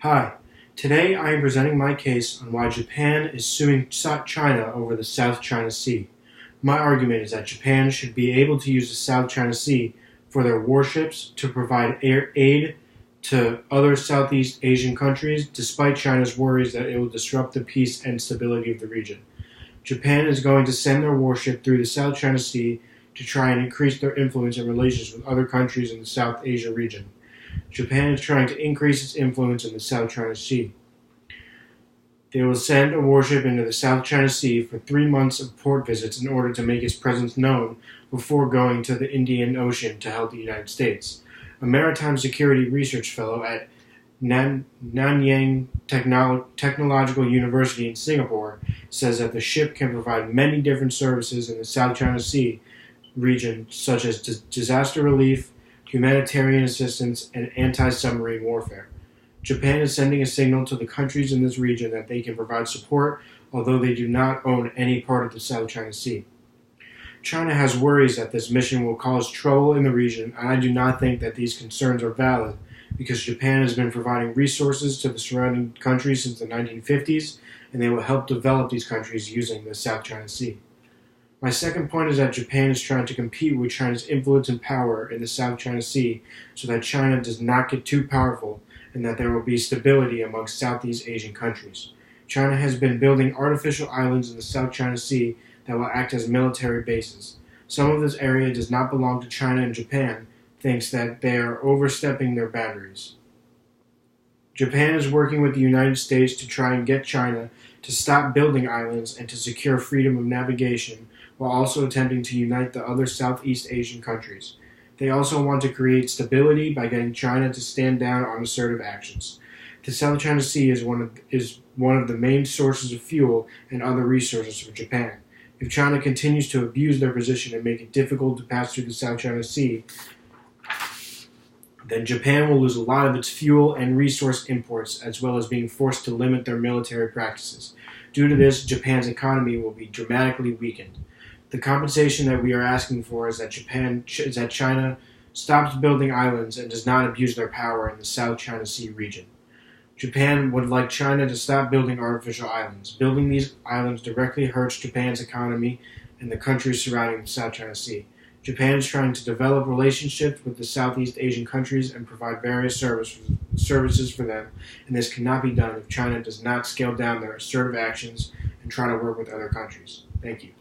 Hi, today I am presenting my case on why Japan is suing China over the South China Sea. My argument is that Japan should be able to use the South China Sea for their warships to provide aid to other Southeast Asian countries, despite China's worries that it will disrupt the peace and stability of the region. Japan is going to send their warship through the South China Sea to try and increase their influence and relations with other countries in the South Asia region. Japan is trying to increase its influence in the South China Sea. They will send a warship into the South China Sea for 3 months of port visits in order to make its presence known before going to the Indian Ocean to help the United States. A maritime security research fellow at Nanyang Technological University in Singapore says that the ship can provide many different services in the South China Sea region, such as disaster relief, humanitarian assistance, and anti-submarine warfare. Japan is sending a signal to the countries in this region that they can provide support, although they do not own any part of the South China Sea. China has worries that this mission will cause trouble in the region, and I do not think that these concerns are valid, because Japan has been providing resources to the surrounding countries since the 1950s, and they will help develop these countries using the South China Sea. My second point is that Japan is trying to compete with China's influence and power in the South China Sea so that China does not get too powerful and that there will be stability amongst Southeast Asian countries. China has been building artificial islands in the South China Sea that will act as military bases. Some of this area does not belong to China, and Japan thinks that they are overstepping their boundaries. Japan is working with the United States to try and get China to stop building islands and to secure freedom of navigation, while also attempting to unite the other Southeast Asian countries. They also want to create stability by getting China to stand down on assertive actions. The South China Sea is one of the main sources of fuel and other resources for Japan. If China continues to abuse their position and make it difficult to pass through the South China Sea, then Japan will lose a lot of its fuel and resource imports, as well as being forced to limit their military practices. Due to this, Japan's economy will be dramatically weakened. The compensation that we are asking for is that China stops building islands and does not abuse their power in the South China Sea region. Japan would like China to stop building artificial islands. Building these islands directly hurts Japan's economy and the countries surrounding the South China Sea. Japan is trying to develop relationships with the Southeast Asian countries and provide various services for them, and this cannot be done if China does not scale down their assertive actions and try to work with other countries. Thank you.